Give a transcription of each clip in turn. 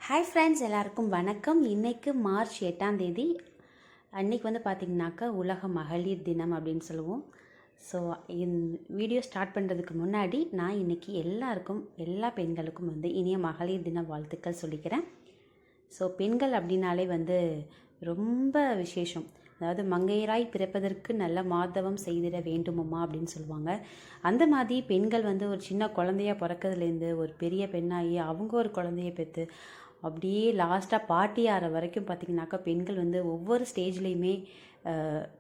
Hi friends, எல்லாருக்கும் வணக்கம். இன்றைக்கு மார்ச் 8ஆம் தேதி. அன்றைக்கி வந்து பார்த்திங்கனாக்கா உலக மகளிர் தினம் அப்படின்னு சொல்லுவோம். ஸோ வீடியோ ஸ்டார்ட் பண்ணுறதுக்கு முன்னாடி நான் இன்றைக்கி எல்லா பெண்களுக்கும் வந்து இனிய மகளிர் தின வாழ்த்துக்கள் சொல்லிக்கிறேன். ஸோ பெண்கள் அப்படின்னாலே வந்து ரொம்ப விசேஷம். அதாவது மங்கையராய் பிறப்பதற்கு நல்ல மாதவம் செய்திட வேண்டுமம்மா அப்படின்னு சொல்லுவாங்க. அந்த மாதிரி பெண்கள் வந்து ஒரு சின்ன குழந்தையாக பிறக்கிறதுலேருந்து ஒரு பெரிய பெண்ணாகி அவங்க ஒரு குழந்தைய பெற்று அப்படியே லாஸ்ட்டாக பாட்டி ஆகிற வரைக்கும் பார்த்திங்கனாக்கா பெண்கள் வந்து ஒவ்வொரு ஸ்டேஜ்லேயுமே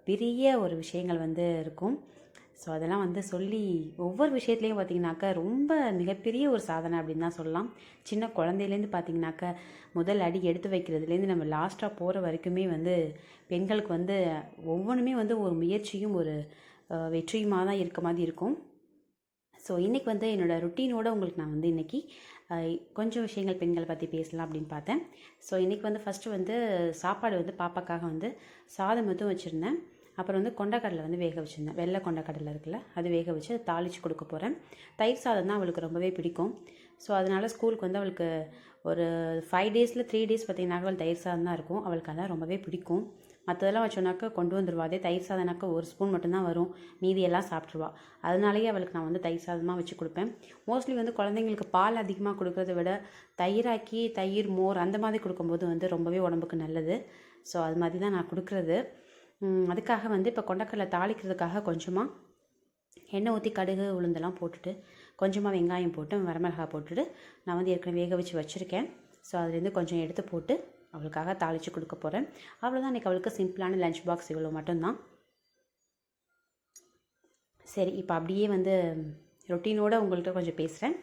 பெரிய ஒரு விஷயங்கள் வந்து இருக்கும். ஸோ அதெல்லாம் வந்து சொல்லி ஒவ்வொரு விஷயத்துலேயும் பார்த்திங்கனாக்கா ரொம்ப மிகப்பெரிய ஒரு சாதனை அப்படின்னு தான் சொல்லலாம். சின்ன குழந்தையிலேருந்து பார்த்திங்கனாக்கா முதல் அடி எடுத்து வைக்கிறதுலேருந்து நம்ம லாஸ்ட்டாக போகிற வரைக்குமே வந்து பெண்களுக்கு வந்து ஒவ்வொன்றுமே வந்து ஒரு முயற்சியும் ஒரு வெற்றியுமாக தான் இருக்க மாதிரி இருக்கும். ஸோ இன்றைக்கி வந்து என்னோடய ருட்டீனோடு உங்களுக்கு நான் வந்து இன்றைக்கி கொஞ்சம் விஷயங்கள் பெண்களை பற்றி பேசலாம் அப்படின்னு பார்த்தேன். ஸோ இன்றைக்கி வந்து ஃபஸ்ட்டு வந்து சாப்பாடு வந்து பாப்பாக்காக வந்து சாதம் மட்டும் வச்சுருந்தேன். அப்புறம் வந்து கொண்டக்கடலை வந்து வேக வச்சுருந்தேன். வெள்ளை கொண்டக்கடலை இருக்குல்ல, அது வேக வச்சு அதை தாளித்து கொடுக்க போகிறேன். தயிர் சாதம் தான் அவளுக்கு ரொம்பவே பிடிக்கும். ஸோ அதனால் ஸ்கூலுக்கு வந்து அவளுக்கு ஒரு 5 டேஸில் 3 டேஸ் பார்த்திங்கனாக்கா அவள் தயிர் சாதம் தான் இருக்கும். அவளுக்கு அதான் ரொம்பவே பிடிக்கும். மற்றதெல்லாம் வச்சோன்னாக்கா கொண்டு வந்துடுவா. அதே தயிர் சாதம்னாக்கா ஒரு ஸ்பூன் மட்டும்தான் வரும், மீதியெல்லாம் சாப்பிட்ருவா. அதனாலேயே அவளுக்கு நான் வந்து தயிர் சாதமாக வச்சு கொடுப்பேன். மோஸ்ட்லி வந்து குழந்தைங்களுக்கு பால் அதிகமாக கொடுக்கறத விட தயிராக்கி தயிர் மோர் அந்த மாதிரி கொடுக்கும்போது வந்து ரொம்பவே உடம்புக்கு நல்லது. ஸோ அது மாதிரி தான் நான் கொடுக்குறது. அதுக்காக வந்து இப்போ கொண்டக்கடலை தாளிக்கிறதுக்காக கொஞ்சமாக எண்ணெய் ஊற்றி கடுகு உளுந்தெல்லாம் போட்டுட்டு கொஞ்சமாக வெங்காயம் போட்டு வரமிளகாய் போட்டுட்டு நான் வந்து ஏற்கனவே வேக வச்சு வச்சுருக்கேன். ஸோ அதுலேருந்து கொஞ்சம் எடுத்து போட்டு அவளுக்காக தாளித்து கொடுக்க போகிறேன். அவ்வளோதான். இன்றைக்கி அவளுக்கு சிம்பிளான லஞ்ச் பாக்ஸ் இவ்வளோ மட்டும்தான். சரி, இப்போ அப்படியே வந்து ரொட்டீனோடு உங்கள்கிட்ட கொஞ்சம் பேசுகிறேன்.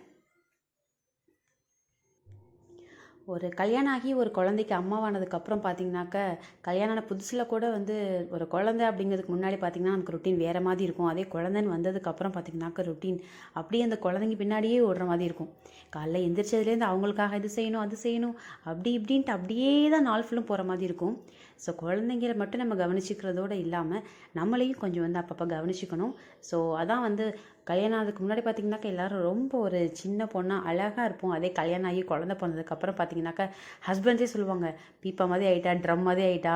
ஒரு கல்யாணம் ஆகி ஒரு குழந்தைக்கு அம்மாவானதுக்கப்புறம் பார்த்திங்கனாக்கா கல்யாணம் ஆன புதுசில் கூட வந்து ஒரு குழந்தை அப்படிங்கிறதுக்கு முன்னாடி பார்த்திங்கன்னா நமக்கு ரொட்டீன் வேறு மாதிரி இருக்கும். அதே குழந்தைன்னு வந்ததுக்கப்புறம் பார்த்திங்கனாக்கா ரொட்டீன் அப்படியே அந்த குழந்தைங்க பின்னாடியே ஓடுற மாதிரி இருக்கும். காலைல எந்திரிச்சதுலேருந்து அவங்களுக்காக இது செய்யணும் அது செய்யணும் அப்படி இப்படின்ட்டு அப்படியே தான் நாள் ஃபுல்லும் போகிற மாதிரி இருக்கும். ஸோ குழந்தைங்களை மட்டும் நம்ம கவனிச்சிக்கிறதோடு இல்லாமல் நம்மளையும் கொஞ்சம் வந்து அப்பப்போ கவனிச்சிக்கணும். ஸோ அதான் வந்து கல்யாணம் ஆகிறதுக்கு முன்னாடி பார்த்திங்கனாக்கா எல்லோரும் ரொம்ப ஒரு சின்ன பொண்ணாக அழகாக இருப்போம். அதே கல்யாணம் ஆகி குழந்தை பிறந்ததுக்கப்புறம் பார்த்திங்கனாக்கா ஹஸ்பண்ட்ஸே சொல்லுவாங்க, பீப்பா மாதிரி ஆகிட்டா, ட்ரம் மாதிரி ஆகிட்டா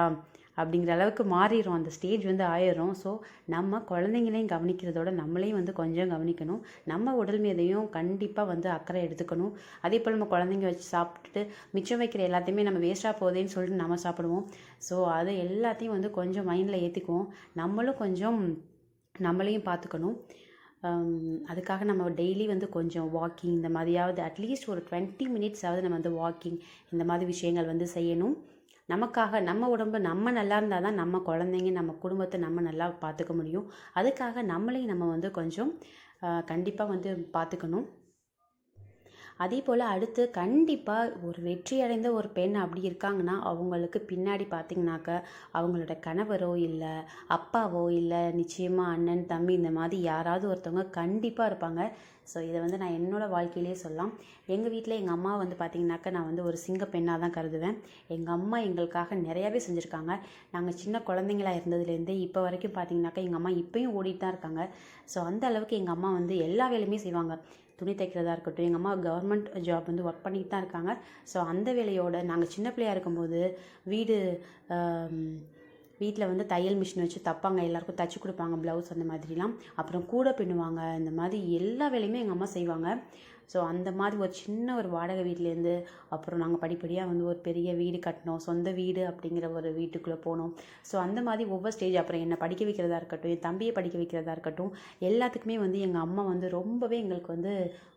அப்படிங்கிற அளவுக்கு மாறிடும். அந்த ஸ்டேஜ் வந்து ஆயிரும். ஸோ நம்ம குழந்தைங்களையும் கவனிக்கிறதோட நம்மளையும் வந்து கொஞ்சம் கவனிக்கணும். நம்ம உடல் மீதையும் கண்டிப்பாக வந்து அக்கறை எடுத்துக்கணும். அதே போல் நம்ம குழந்தைங்க வச்சு சாப்பிட்டுட்டு மிச்சம் வைக்கிற எல்லாத்தையுமே நம்ம வேஸ்ட்டாக போகுதேன்னு சொல்லிட்டு நம்ம சாப்பிடுவோம். ஸோ அது எல்லாத்தையும் வந்து கொஞ்சம் மைண்டில் ஏற்றிக்குவோம். நம்மளும் கொஞ்சம் நம்மளையும் பார்த்துக்கணும். அதுக்காக நம்ம டெய்லி வந்து கொஞ்சம் வாக்கிங் இந்த மாதிரியாவது அட்லீஸ்ட் ஒரு 20 மினிட்ஸாவது நம்ம வந்து வாக்கிங் இந்த மாதிரி விஷயங்கள் வந்து செய்யணும். நமக்காக நம்ம உடம்பு நம்ம நல்லா இருந்தால் தான் நம்ம குழந்தைங்க நம்ம குடும்பத்தை நம்ம நல்லா பார்த்துக்க முடியும். அதுக்காக நம்மளையும் நம்ம வந்து கொஞ்சம் கண்டிப்பாக வந்து பார்த்துக்கணும். அதே போல் அடுத்து கண்டிப்பாக ஒரு வெற்றி அடைந்த ஒரு பெண் அப்படி இருக்காங்கன்னா அவங்களுக்கு பின்னாடி பார்த்திங்கனாக்கா அவங்களோட கணவரோ இல்லை அப்பாவோ இல்லை நிச்சயமாக அண்ணன் தம்பி இந்த மாதிரி யாராவது ஒருத்தவங்க கண்டிப்பாக இருப்பாங்க. ஸோ இதை வந்து நான் என்னோடய வாழ்க்கையிலே சொல்லலாம். எங்கள் வீட்டில் எங்கள் அம்மா வந்து பார்த்திங்கனாக்கா நான் வந்து ஒரு சிங்க பெண்ணாக தான் கருதுவேன். எங்கள் அம்மா எங்களுக்காக நிறையாவே செஞ்சுருக்காங்க. நாங்கள் சின்ன குழந்தைங்களாக இருந்ததுலேருந்தே இப்போ வரைக்கும் பார்த்திங்கனாக்கா எங்கள் அம்மா இப்போயும் ஓடிட்டு தான் இருக்காங்க. ஸோ அந்த அளவுக்கு எங்கள் அம்மா வந்து எல்லா வேலையுமே செய்வாங்க. துணி தைக்கிறதா இருக்கட்டும், எங்கள் அம்மா கவர்மெண்ட் ஜாப் வந்து ஒர்க் பண்ணிட்டு தான் இருக்காங்க. ஸோ அந்த வேலையோடு நாங்கள் சின்ன பிள்ளையாக இருக்கும்போது வீட்டில் வந்து தையல் மிஷின் வச்சு தைப்பாங்க, எல்லாேருக்கும் தைச்சி கொடுப்பாங்க ப்ளவுஸ் அந்த மாதிரிலாம். அப்புறம் கூட பின்னுவாங்க. இந்த மாதிரி எல்லா வேலையுமே எங்கள் அம்மா செய்வாங்க. ஸோ அந்த மாதிரி ஒரு சின்ன ஒரு வாடகை வீட்டிலேருந்து அப்புறம் நாங்கள் படிப்படியாக வந்து ஒரு பெரிய வீடு கட்டினோம். சொந்த வீடு அப்படிங்கிற ஒரு வீட்டுக்குள்ளே போனோம். ஸோ அந்த மாதிரி ஒவ்வொரு ஸ்டேஜ் அப்புறம் என்னை படிக்க வைக்கிறதா இருக்கட்டும், என் தம்பியை படிக்க வைக்கிறதா இருக்கட்டும், எல்லாத்துக்குமே வந்து எங்கள் அம்மா வந்து ரொம்பவே எங்களுக்கு வந்து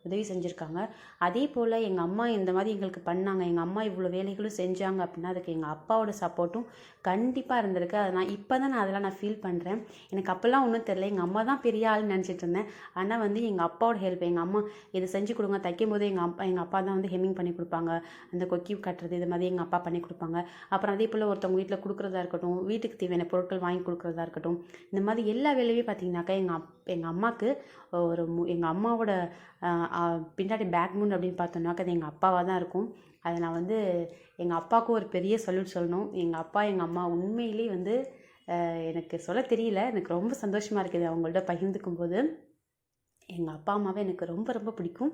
உதவி செஞ்சுருக்காங்க. அதே போல் எங்கள் அம்மா இந்த மாதிரி எங்களுக்கு பண்ணாங்க, எங்கள் அம்மா இவ்வளோ வேலைகளும் செஞ்சாங்க அப்படின்னா அதுக்கு எங்கள் அப்பாவோட சப்போர்ட்டும் கண்டிப்பாக இருந்திருக்கு. அதை நான் அதெல்லாம் ஃபீல் பண்ணுறேன். எனக்கு அப்போல்லாம் ஒன்றும் தெரியல, எங்கள் அம்மா தான் பெரிய ஆள்னு நினச்சிட்டு இருந்தேன். ஆனால் வந்து எங்கள் அப்பாவோட ஹெல்ப், எங்கள் அம்மா இதை செஞ்சு கொடுங்க, தைக்கும் போது எங்கள் அப்பா தான் வந்து ஹெம்மிங் பண்ணி கொடுப்பாங்க, அந்த கொக்கி கட்டுறது இது மாதிரி எங்கள் அப்பா பண்ணி கொடுப்பாங்க. அப்புறம் அதே போல் ஒருத்தவங்க வீட்டில் கொடுக்குறதா இருக்கட்டும், வீட்டுக்கு தேவையான பொருட்கள் வாங்கி கொடுக்குறதா இருக்கட்டும், இந்த மாதிரி எல்லா வேலையுமே பார்த்திங்கனாக்கா எங்கள் அம்மாவுக்கு எங்கள் அம்மாவோட பின்னாடி பேக்போன் அப்படின்னு பார்த்தோம்னாக்கா அது எங்கள் அப்பாவாக தான் இருக்கும். அதை நான் வந்து எங்கள் அப்பாவுக்கும் ஒரு பெரிய சல்யூட் சொல்லணும். எங்கள் அப்பா எங்கள் அம்மா உண்மையிலே வந்து எனக்கு சொல்ல தெரியல, எனக்கு ரொம்ப சந்தோஷமாக இருக்குது அவங்கள்ட்ட பகிர்ந்துக்கும் போது. எங்கள் அப்பா அம்மாவை எனக்கு ரொம்ப ரொம்ப பிடிக்கும்.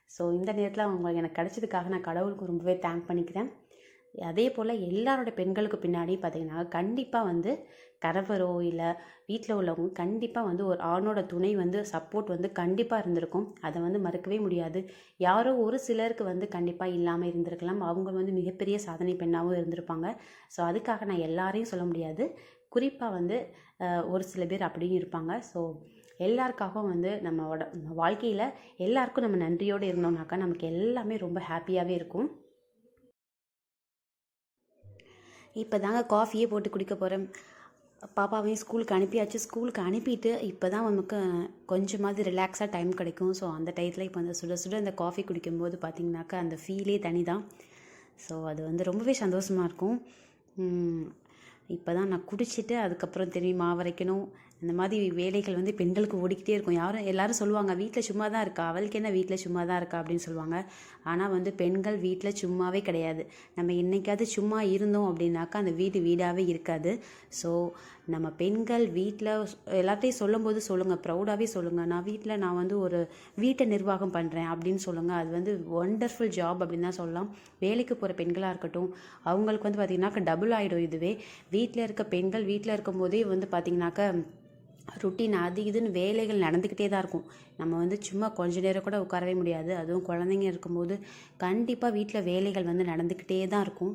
ஸோ இந்த நேரத்தில் அவங்க எனக்கு கிடச்சதுக்காக நான் கடவுளுக்கு ரொம்பவே தேங்க் பண்ணிக்கிறேன். அதே போல் எல்லாரோட பெண்களுக்கு பின்னாடி பார்த்திங்கன்னா கண்டிப்பாக வந்து கணவரோ இல்லை வீட்டில் உள்ளவங்க கண்டிப்பாக வந்து ஒரு ஆணோட துணை வந்து சப்போர்ட் வந்து கண்டிப்பாக இருந்திருக்கும். அதை வந்து மறக்கவே முடியாது. யாரோ ஒரு சிலருக்கு வந்து கண்டிப்பாக இல்லாமல் இருந்திருக்கலாம். அவங்க வந்து மிகப்பெரிய சாதனை பெண்ணாகவும் இருந்திருப்பாங்க. ஸோ அதுக்காக நான் எல்லாரையும் சொல்ல முடியாது. குறிப்பாக வந்து ஒரு சில பேர் அப்படியும் இருப்பாங்க. ஸோ எல்லாருக்காகவும் வந்து நம்ம வாழ்க்கையில் எல்லாருக்கும் நம்ம நன்றியோடு இருந்தோம்னாக்கா நமக்கு எல்லாமே ரொம்ப ஹாப்பியாகவே இருக்கும். இப்போ தாங்க காஃபியே போட்டு குடிக்க போகிறேன். பாப்பாவையும் ஸ்கூலுக்கு அனுப்பியாச்சு. ஸ்கூலுக்கு அனுப்பிட்டு இப்போ தான் நமக்கு கொஞ்சமாவது ரிலாக்ஸாக டைம் கிடைக்கும். ஸோ அந்த டயத்தில் இப்போ அந்த சுட சுட அந்த காஃபி குடிக்கும்போது பார்த்திங்கனாக்கா அந்த ஃபீலே தனி தான். ஸோ அது வந்து ரொம்பவே சந்தோஷமாக இருக்கும். இப்போ தான் நான் குடிச்சிட்டு அதுக்கப்புறம் திரும்பி மாவரைக்கணும். இந்த மாதிரி வேலைகள் வந்து பெண்களுக்கு ஓடிக்கிட்டே இருக்கும். எல்லோரும் சொல்லுவாங்க வீட்டில் சும்மா தான் இருக்கா, அவளுக்கு என்ன வீட்டில் சும்மா தான் இருக்கா அப்படின்னு சொல்லுவாங்க. ஆனால் வந்து பெண்கள் வீட்டில் சும்மாவே கிடையாது. நம்ம என்றைக்காவது சும்மா இருந்தோம் அப்படின்னாக்கா அந்த வீடு வீடாகவே இருக்காது. ஸோ நம்ம பெண்கள் வீட்டில் எல்லாத்தையும் சொல்லும்போது சொல்லுங்கள், ப்ரௌடாகவே சொல்லுங்கள், நான் வந்து ஒரு வீட்டை நிர்வாகம் பண்ணுறேன் அப்படின்னு சொல்லுங்கள். அது வந்து ஒண்டர்ஃபுல் ஜாப் அப்படின்னு தான் சொல்லலாம். வேலைக்கு போகிற பெண்களாக இருக்கட்டும், அவங்களுக்கு வந்து பார்த்திங்கனாக்கா டபுள் ஆகிடும். இதுவே வீட்டில் இருக்க பெண்கள் வீட்டில் இருக்கும் போதே வந்து பார்த்திங்கனாக்கா ருட்டீன் அது இதுன்னு வேலைகள் நடந்துக்கிட்டே தான் இருக்கும். நம்ம வந்து சும்மா கொஞ்ச நேரம் கூட உட்காரவே முடியாது. அதுவும் குழந்தைங்க இருக்கும்போது கண்டிப்பாக வீட்டில் வேலைகள் வந்து நடந்துக்கிட்டே தான் இருக்கும்.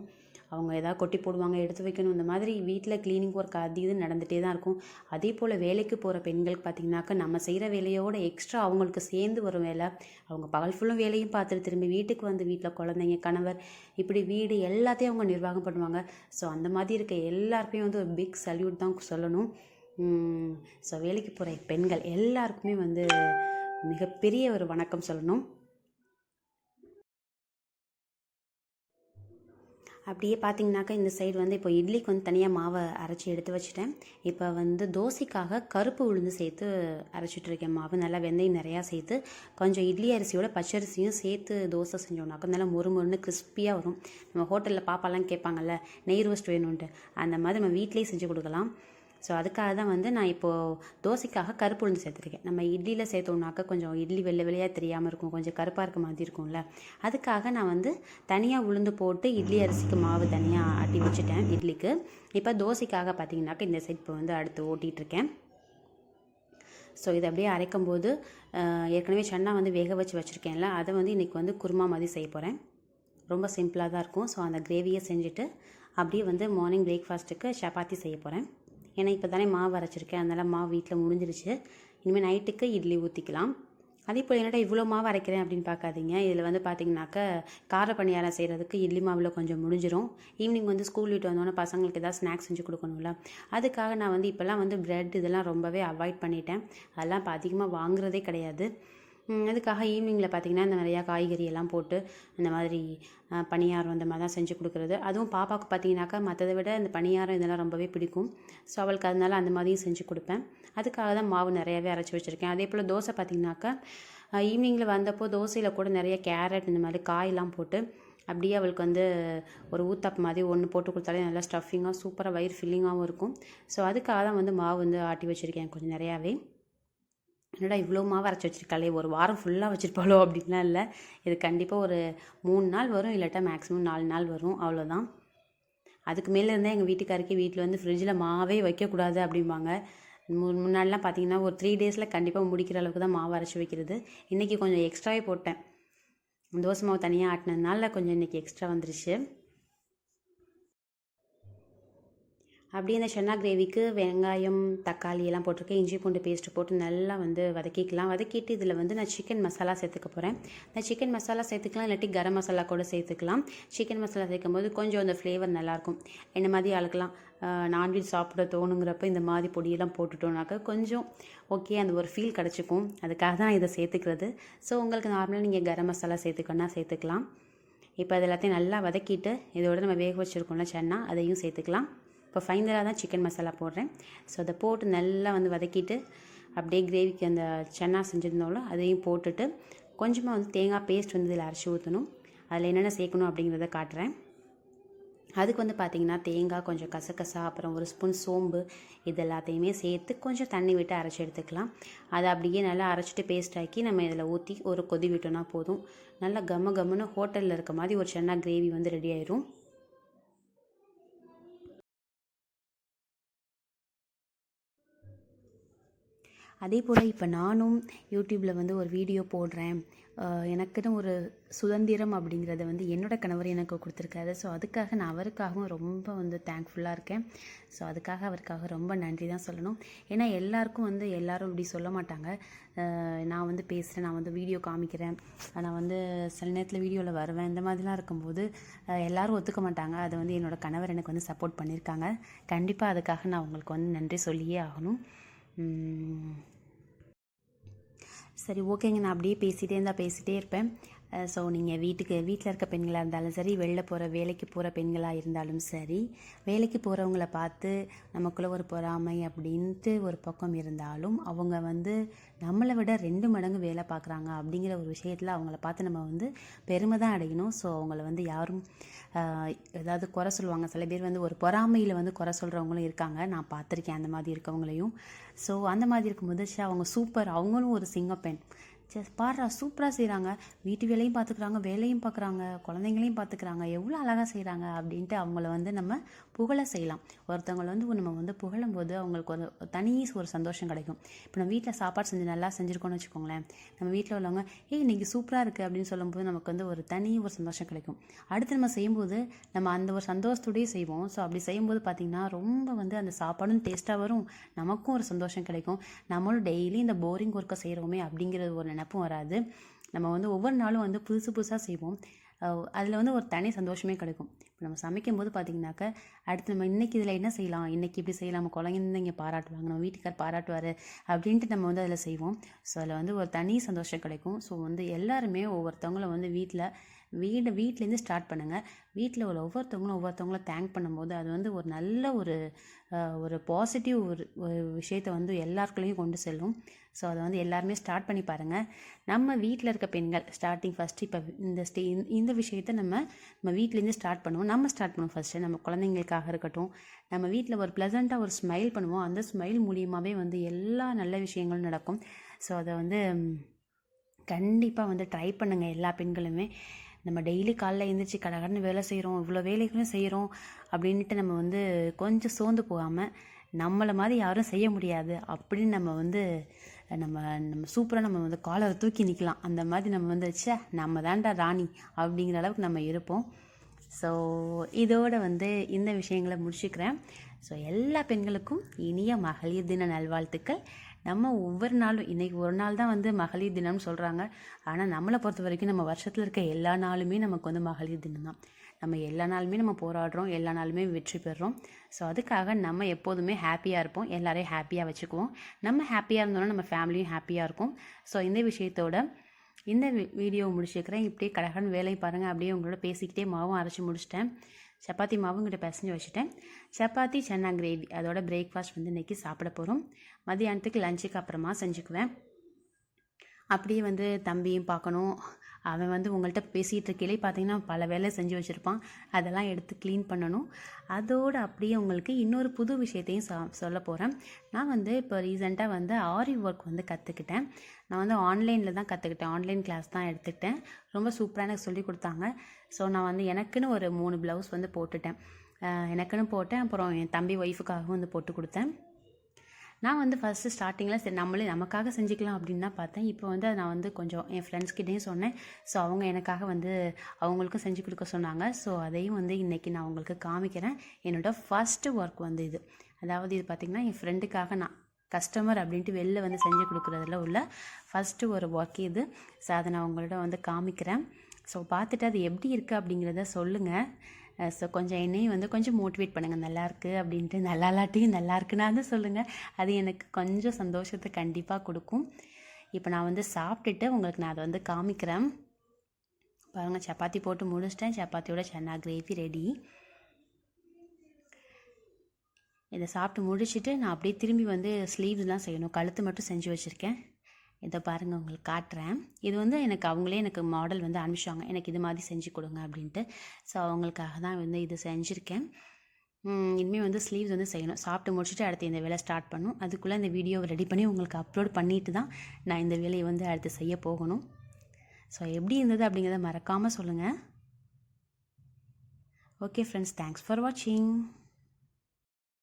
அவங்க எதாவது கொட்டி போடுவாங்க, எடுத்து வைக்கணும், இந்த மாதிரி வீட்டில் க்ளீனிங் ஒர்க் அது இதுன்னு நடந்துகிட்டே தான் இருக்கும். அதே போல் வேலைக்கு போகிற பெண்களுக்கு பார்த்திங்கனாக்கா நம்ம செய்கிற வேலையோடு எக்ஸ்ட்ரா அவங்களுக்கு சேர்ந்து வரும் வேலை. அவங்க பகல் ஃபுல்லும் வேலையும் பார்த்துட்டு திரும்பி வீட்டுக்கு வந்து வீட்டில் குழந்தைங்க, கணவர், இப்படி வீடு எல்லாத்தையும் அவங்க நிர்வாகம் பண்ணுவாங்க. ஸோ அந்த மாதிரி இருக்க எல்லாருக்குமே வந்து ஒரு பிக் சல்யூட் தான் சொல்லணும். ஸோ வேலைக்கு போகிற பெண்கள் எல்லாருக்குமே வந்து மிகப்பெரிய ஒரு வணக்கம் சொல்லணும். அப்படியே பார்த்திங்கனாக்கா இந்த சைடு வந்து இப்போ இட்லிக்கு வந்து தனியாக மாவை அரைச்சி எடுத்து வச்சுட்டேன். இப்போ வந்து தோசைக்காக கருப்பு உளுந்து சேர்த்து அரைச்சிட்ருக்கேன். மாவு நல்லா வெந்தயம் நிறையா சேர்த்து கொஞ்சம் இட்லி அரிசியோட பச்சரிசியும் சேர்த்து தோசை செஞ்சோம்னாக்கா நல்லா மொறுமொறுன்னு கிறிஸ்பியாக வரும். நம்ம ஹோட்டலில் பாப்பாலாம் கேட்பாங்கள்ல நெய் ரோஸ்ட் வேணும்ன்ட்டு, அந்த மாதிரி நம்ம வீட்டிலேயே செஞ்சு கொடுக்கலாம். ஸோ அதுக்காக தான் வந்து நான் இப்போது தோசைக்காக கருப்பு உளுந்து சேர்த்துருக்கேன். நம்ம இட்லியில் சேர்த்தோம்னாக்கா கொஞ்சம் இட்லி வெள்ளை வெளியாக தெரியாமல் இருக்கும், கொஞ்சம் கருப்பாக இருக்க மாதிரி இருக்கும்ல. அதுக்காக நான் வந்து தனியாக உளுந்து போட்டு இட்லி அரிசிக்கு மாவு தனியாக ஆட்டி வச்சுட்டேன் இட்லிக்கு. இப்போ தோசைக்காக பார்த்திங்கனாக்கா இந்த சைட் இப்போ வந்து அடுத்து ஓட்டிகிட்ருக்கேன். ஸோ இதை அப்படியே அரைக்கும்போது ஏற்கனவே சன்னா வந்து வேக வச்சு வச்சுருக்கேன்ல, அதை வந்து இன்றைக்கி வந்து குருமா மாதிரி செய்ய போகிறேன். ரொம்ப சிம்பிளாக தான் இருக்கும். ஸோ அந்த கிரேவியை செஞ்சுட்டு அப்படியே வந்து மார்னிங் பிரேக்ஃபாஸ்ட்டுக்கு சப்பாத்தி செய்ய போகிறேன். ஏன்னா இப்போ தானே மாவு அரைச்சிருக்கேன், அதனால் மாவு வீட்டில் முடிஞ்சிருச்சு. இனிமேல் நைட்டுக்கு இட்லி ஊற்றிக்கலாம். அதே போல் என்னடா இவ்வளோ மாவு அரைக்கிறேன் அப்படின்னு பார்க்காதீங்க. இதில் வந்து பார்த்திங்கனாக்கா கார பணியாரம் செய்கிறதுக்கு இட்லி மாவில் கொஞ்சம் முடிஞ்சிடும். ஈவினிங் வந்து ஸ்கூல் விட்டு வந்தோன்னே பசங்களுக்கு ஏதாவது ஸ்நாக்ஸ் செஞ்சு கொடுக்கணும்ல, அதுக்காக நான் வந்து இப்போல்லாம் வந்து ப்ரெட் இதெல்லாம் ரொம்பவே அவாய்ட் பண்ணிட்டேன். அதெல்லாம் இப்போ அதிகமாக வாங்குறதே கிடையாது. அதுக்காக ஈவினிங்கில் பார்த்திங்கன்னா இந்த நிறையா காய்கறி எல்லாம் போட்டு இந்த மாதிரி பணியாரம் இந்த மாதிரி தான் செஞ்சு கொடுக்குறது. அதுவும் பாப்பாவுக்கு பார்த்திங்கனாக்கா மற்றதை விட இந்த பணியாரம் இதெல்லாம் ரொம்பவே பிடிக்கும். ஸோ அவளுக்கு அதனால அந்த மாதிரியும் செஞ்சு கொடுப்பேன். அதுக்காக தான் மாவு நிறையாவே அரைச்சி வச்சுருக்கேன். அதே போல் தோசை பார்த்திங்கனாக்கா ஈவினிங்கில் வந்தப்போ தோசையில் கூட நிறைய கேரட் இந்த மாதிரி காயெல்லாம் போட்டு அப்படியே அவளுக்கு வந்து ஒரு ஊத்தாப்பு மாதிரி ஒன்று போட்டு கொடுத்தாலே நல்லா ஸ்டஃபிங்காக சூப்பராக வயிறு ஃபில்லிங்காகவும் இருக்கும். ஸோ அதுக்காக தான் வந்து மாவு வந்து ஆட்டி வச்சுருக்கேன் கொஞ்சம் நிறையாவே. என்னடா இவ்வளோ மாவு அரைச்சி வச்சுருக்காளே, ஒரு வாரம் ஃபுல்லாக வச்சுருப்பாளோ அப்படின்லாம் இல்லை. இது கண்டிப்பாக ஒரு 3 நாள் வரும், இல்லாட்டா மேக்ஸிமம் 4 நாள் வரும், அவ்வளோதான். அதுக்கு மேலே இருந்தால் எங்கள் வீட்டுக்காரருக்கு வீட்டில் வந்து ஃப்ரிட்ஜில் மாவே வைக்கக்கூடாது அப்படிம்பாங்க. முன்னாடிலாம் பார்த்திங்கன்னா ஒரு 3 டேஸில் கண்டிப்பாக முடிக்கிற அளவுக்கு தான் மாவு அரைச்சி வைக்கிறது. இன்றைக்கி கொஞ்சம் எக்ஸ்ட்ராவே போட்டேன். தோசை மாவு தனியாக ஆட்டினதுனால கொஞ்சம் இன்றைக்கி எக்ஸ்ட்ரா வந்துருச்சு. அப்படியே இந்த சன்னா கிரேவிக்கு வெங்காயம், தக்காளி எல்லாம் போட்டிருக்கேன். இஞ்சி பூண்டு பேஸ்ட்டு போட்டு நல்லா வந்து வதக்கிக்கலாம். வதக்கிட்டு இதில் வந்து நான் சிக்கன் மசாலா சேர்த்துக்க போகிறேன். நான் சிக்கன் மசாலா சேர்த்துக்கலாம், இல்லாட்டி கரம் மசாலா கூட சேர்த்துக்கலாம். சிக்கன் மசாலா சேர்க்கும் போது கொஞ்சம் அந்த ஃப்ளேவர் நல்லாயிருக்கும். என்ன மாதிரி ஆளுக்கலாம் நான்வெஜ் சாப்பிட தோணுங்கிறப்ப இந்த மாதிரி பொடியெல்லாம் போட்டுட்டோம்னாக்கா கொஞ்சம் ஓகே அந்த ஒரு ஃபீல் கிடச்சிக்கும். அதுக்காக தான் இதை சேர்த்துக்கிறது. ஸோ உங்களுக்கு நார்மலாக நீங்கள் கரம் மசாலா சேர்த்துக்கணுன்னா சேர்த்துக்கலாம். இப்போ அது எல்லாத்தையும் நல்லா வதக்கிட்டு இதோட நம்ம வேக வச்சுருக்கோம்ல சன்னா, அதையும் சேர்த்துக்கலாம். இப்போ ஃபைனலாக தான் சிக்கன் மசாலா போடுறேன். ஸோ அதை போட்டு நல்லா வந்து வதக்கிட்டு அப்படியே கிரேவிக்கு அந்த சன்னா செஞ்சுருந்தோம்ல அதையும் போட்டுட்டு கொஞ்சமாக வந்து தேங்காய் பேஸ்ட் வந்து இதில் அரைச்சி ஊற்றணும். அதில் என்னென்ன சேர்க்கணும் அப்படிங்கிறத காட்டுறேன். அதுக்கு வந்து பார்த்திங்கன்னா தேங்காய், கொஞ்சம் கசகசா, அப்புறம் ஒரு ஸ்பூன் சோம்பு, இது எல்லாத்தையுமே சேர்த்து கொஞ்சம் தண்ணி விட்டு அரைச்சி எடுத்துக்கலாம். அதை அப்படியே நல்லா அரைச்சிட்டு பேஸ்ட் ஆக்கி நம்ம இதில் ஊற்றி ஒரு கொதி விட்டோன்னா போதும். நல்லா கம்ம கம்முன்னு ஹோட்டலில் இருக்க மாதிரி ஒரு சென்னா கிரேவி வந்து ரெடி ஆயிரும். அதே போல் இப்போ நானும் யூடியூப்பில் வந்து ஒரு வீடியோ போடுறேன். எனக்குன்னு ஒரு சுதந்திரம் அப்படிங்கிறத வந்து என்னோடய கணவர் எனக்கு கொடுத்துருக்காரு. ஸோ அதுக்காக நான் அவருக்காகவும் ரொம்ப வந்து தேங்க்ஃபுல்லாக இருக்கேன். ஸோ அதுக்காக அவருக்காக ரொம்ப நன்றி தான் சொல்லணும். ஏன்னா எல்லாருக்கும் வந்து எல்லோரும் இப்படி சொல்ல மாட்டாங்க. நான் வந்து பேசுகிறேன், நான் வந்து வீடியோ காமிக்கிறேன், நான் வந்து சில நேரத்தில் வீடியோவில் வருவேன், இந்த மாதிரிலாம் இருக்கும்போது எல்லோரும் ஒத்துக்க மாட்டாங்க. அதை வந்து என்னோடய கணவர் எனக்கு வந்து சப்போர்ட் பண்ணியிருக்காங்க. கண்டிப்பாக அதுக்காக நான் உங்களுக்கு வந்து நன்றி சொல்லியே ஆகணும். சரி, ஓகேங்க. நான் அப்படியே பேசிகிட்டே இருப்பேன். ஸோ நீங்கள் வீட்டில் இருக்க பெண்களாக இருந்தாலும் சரி, வெளில போகிற வேலைக்கு போகிற பெண்களாக இருந்தாலும் சரி, வேலைக்கு போகிறவங்கள பார்த்து நமக்குள்ளே ஒரு பொறாமை அப்படின்ட்டு ஒரு பக்கம் இருந்தாலும், அவங்க வந்து நம்மளை விட 2 மடங்கு வேலை பார்க்குறாங்க அப்படிங்கிற ஒரு விஷயத்தில் அவங்கள பார்த்து நம்ம வந்து பெருமை தான் அடையணும். ஸோ அவங்கள வந்து யாரும் ஏதாவது குறை சொல்லுவாங்க. சில பேர் வந்து ஒரு பொறாமையில் வந்து குறை சொல்கிறவங்களும் இருக்காங்க. நான் பார்த்துருக்கேன் அந்த மாதிரி இருக்கவங்களையும். ஸோ அந்த மாதிரி இருக்கும்போது அவங்க சூப்பர், அவங்களும் ஒரு சிங்கப்பெண், பாடுறா சூப்பராக செய்கிறாங்க, வீட்டு வேலையும் பார்த்துக்குறாங்க, வேலையும் பார்க்குறாங்க, குழந்தைங்களையும் பார்த்துக்குறாங்க, எவ்வளோ அழகாக செய்கிறாங்க அப்படின்ட்டு அவங்கள வந்து நம்ம புகழ செய்யலாம். ஒருத்தவங்களை வந்து நம்ம வந்து புகழும் போது அவங்களுக்கு ஒரு தனி ஒரு சந்தோஷம் கிடைக்கும். இப்போ நம்ம வீட்டில் சாப்பாடு செஞ்சு நல்லா செஞ்சுருக்கோன்னு வச்சுக்கோங்களேன், நம்ம வீட்டில் உள்ளவங்க இன்றைக்கி சூப்பராக இருக்குது அப்படின்னு சொல்லும்போது நமக்கு வந்து ஒரு தனி ஒரு சந்தோஷம் கிடைக்கும். அடுத்து நம்ம செய்யும்போது நம்ம அந்த ஒரு சந்தோஷத்தோடையே செய்வோம். ஸோ அப்படி செய்யும்போது பார்த்திங்கன்னா ரொம்ப வந்து அந்த சாப்பாடும் டேஸ்ட்டாக வரும், நமக்கும் ஒரு சந்தோஷம் கிடைக்கும். நம்மளும் டெய்லி இந்த போரிங் ஒர்க்கை செய்கிறோமே அப்படிங்கிறது ஒரு நினப்பும் வராது. நம்ம வந்து ஒவ்வொரு நாளும் வந்து புதுசாக செய்வோம். அதில் வந்து ஒரு தனி சந்தோஷமே கிடைக்கும். இப்போ நம்ம சமைக்கும்போது பார்த்திங்கனாக்கா, அடுத்து நம்ம இன்றைக்கி இதில் என்ன செய்யலாம், இன்றைக்கி இப்படி செய்யலாம், நம்ம குழந்தைங்க பாராட்டுவாங்க, நம்ம வீட்டுக்கார் பாராட்டுவார் அப்படின்ட்டு நம்ம வந்து அதில் செய்வோம். ஸோ அதில் வந்து ஒரு தனி சந்தோஷம் கிடைக்கும். ஸோ வந்து எல்லாருமே ஒவ்வொருத்தவங்களும் வந்து வீட்டிலேருந்து ஸ்டார்ட் பண்ணுங்கள். வீட்டில் உள்ள ஒவ்வொருத்தவங்களும் தேங்க் பண்ணும்போது அது வந்து ஒரு நல்ல ஒரு பாசிட்டிவ் ஒரு விஷயத்தை வந்து எல்லாருக்குள்ளேயும் கொண்டு செல்லும். ஸோ அதை வந்து எல்லாருமே ஸ்டார்ட் பண்ணி பாருங்கள். நம்ம வீட்டில் இருக்க பெண்கள் ஃபஸ்ட்டு இப்போ இந்த விஷயத்தை நம்ம வீட்டிலேருந்து ஸ்டார்ட் பண்ணுவோம். நம்ம ஸ்டார்ட் பண்ணுவோம் ஃபஸ்ட்டு. நம்ம குழந்தைங்களுக்காக இருக்கட்டும், நம்ம வீட்டில் ஒரு ப்ளசண்ட்டாக ஒரு ஸ்மைல் பண்ணுவோம். அந்த ஸ்மைல் மூலியமாகவே வந்து எல்லா நல்ல விஷயங்களும் நடக்கும். ஸோ அதை வந்து கண்டிப்பாக வந்து ட்ரை பண்ணுங்கள் எல்லா பெண்களுமே. நம்ம டெய்லி காலைல எழுந்திரிச்சி கடகடன்னு வேலை செய்கிறோம், இவ்வளோ வேலைகளும் செய்கிறோம் அப்படின்ட்டு நம்ம வந்து கொஞ்சம் சோர்ந்து போகாமல், நம்மளை மாதிரி யாரும் செய்ய முடியாது அப்படின்னு நம்ம வந்து நம்ம சூப்பராக நம்ம வந்து காலரை தூக்கி நிற்கலாம். அந்த மாதிரி நம்ம வந்து நம்ம தான்டா ராணி அப்படிங்கிற அளவுக்கு நம்ம இருப்போம். ஸோ இதோடு வந்து இந்த விஷயங்களை முடிச்சுக்கிறேன். ஸோ எல்லா பெண்களுக்கும் இனிய மகளிர் தின நல்வாழ்த்துக்கள். நம்ம ஒவ்வொரு நாளும், இன்றைக்கி ஒரு நாள் தான் வந்து மகளிர் தினம்னு சொல்கிறாங்க, ஆனால் நம்மளை பொறுத்த வரைக்கும் நம்ம வருஷத்தில் இருக்க எல்லா நாளுமே நமக்கு வந்து மகளிர் தினம் தான். நம்ம எல்லா நாளுமே நம்ம போராடுறோம், எல்லா நாளுமே வெற்றி பெறுறோம். ஸோ அதுக்காக நம்ம எப்போதுமே ஹாப்பியாக இருப்போம், எல்லாரையும் ஹாப்பியாக வச்சுக்குவோம். நம்ம ஹாப்பியாக இருந்தோம்னா நம்ம ஃபேமிலியும் ஹாப்பியாக இருக்கும். ஸோ இந்த விஷயத்தோட இந்த வீடியோவை முடிச்சுக்கிறேன். இப்படியே கடகடன் வேலை பாருங்கள். அப்படியே உங்களோட பேசிக்கிட்டே மாவும் அரைச்சி முடிச்சிட்டேன். சப்பாத்தி மாவும் கிட்ட பிசைஞ்சு வச்சுட்டேன். சப்பாத்தி சன்னா கிரேவி அதோட பிரேக்ஃபாஸ்ட் வந்து இன்றைக்கி சாப்பிட போகிறோம். மதியானத்துக்கு லஞ்சுக்கு அப்புறமா செஞ்சுக்குவேன். அப்படியே வந்து தம்பியும் பார்க்கணும். அவன் வந்து உங்கள்கிட்ட பேசிகிட்டு இருக்கையிலே பார்த்தீங்கன்னா பல வேலை செஞ்சு வச்சுருப்பான். அதெல்லாம் எடுத்து க்ளீன் பண்ணணும். அதோடு அப்படியே உங்களுக்கு இன்னொரு புது விஷயத்தையும் சொல்ல போகிறேன். நான் வந்து இப்போ ரீசெண்டாக வந்து ஆரி ஒர்க் வந்து கற்றுக்கிட்டேன். நான் வந்து ஆன்லைனில் தான் கற்றுக்கிட்டேன், ஆன்லைன் கிளாஸ் தான் எடுத்துக்கிட்டேன். ரொம்ப சூப்பராக எனக்கு சொல்லி கொடுத்தாங்க. ஸோ நான் வந்து எனக்குன்னு ஒரு 3 ப்ளவுஸ் வந்து போட்டுட்டேன். எனக்குன்னு போட்டேன், அப்புறம் என் தம்பி ஒய்ஃபுக்காகவும் வந்து போட்டு கொடுத்தேன். நான் வந்து ஃபஸ்ட்டு ஸ்டார்டிங்கில் சரி நமக்காக செஞ்சுக்கலாம் அப்படின்னு தான் பார்த்தேன். இப்போ வந்து நான் வந்து கொஞ்சம் என் ஃப்ரெண்ட்ஸ்கிட்டையும் சொன்னேன். ஸோ அவங்க எனக்காக வந்து அவங்களுக்கும் செஞ்சு கொடுக்க சொன்னாங்க. ஸோ அதையும் வந்து இன்றைக்கி நான் உங்களுக்கு காமிக்கிறேன். என்னோடய ஃபஸ்ட்டு ஒர்க் வந்து இது. அதாவது இது பார்த்திங்கன்னா என் ஃப்ரெண்டுக்காக நான் கஸ்டமர் அப்படின்ட்டு வெளில வந்து செஞ்சு கொடுக்குறதுல உள்ள ஃபஸ்ட்டு ஒரு ஒர்க் இது. ஸோ அதை நான் உங்களோட வந்து காமிக்கிறேன். ஸோ பார்த்துட்டு அது எப்படி இருக்குது அப்படிங்கிறத சொல்லுங்கள். ஸோ கொஞ்சம் என்னையும் வந்து கொஞ்சம் மோட்டிவேட் பண்ணுங்கள், நல்லாயிருக்கு அப்படின்ட்டு. நல்லா இல்லாட்டியும் நல்லா இருக்குன்னு சொல்லுங்கள். அது எனக்கு கொஞ்சம் சந்தோஷத்தை கண்டிப்பாக கொடுக்கும். இப்போ நான் வந்து சாப்பிட்டுட்டு உங்களுக்கு நான் அதை வந்து காமிக்கிறேன். பாருங்கள், சப்பாத்தி போட்டு முடிச்சிட்டேன். சப்பாத்தியோட சன்னா கிரேவி ரெடி. இதை சாப்பிட்டு முடிச்சுட்டு நான் அப்படியே திரும்பி வந்து ஸ்லீவ்ஸ்லாம் செய்யணும். கழுத்து மட்டும் செஞ்சு வச்சுருக்கேன். இதை பாருங்கள் உங்களுக்கு காட்டுறேன். இது வந்து எனக்கு மாடல் வந்து அனுப்பிச்சாங்க, எனக்கு இது மாதிரி செஞ்சு கொடுங்க அப்படின்ட்டு. ஸோ அவங்களுக்காக தான் வந்து இது செஞ்சுருக்கேன். இனிமேல் வந்து ஸ்லீவ்ஸ் வந்து செய்யணும். சாப்பிட்டு முடிச்சுட்டு அடுத்து இந்த வேலை ஸ்டார்ட் பண்ணும். அதுக்குள்ளே இந்த வீடியோவை ரெடி பண்ணி உங்களுக்கு அப்லோட் பண்ணிட்டு தான் நான் இந்த வேலையை வந்து அடுத்து செய்ய போகணும். ஸோ எப்படி இருந்தது அப்படிங்கிறத மறக்காமல் சொல்லுங்கள். ஓகே ஃப்ரெண்ட்ஸ், தேங்க்ஸ் ஃபார் வாட்சிங்.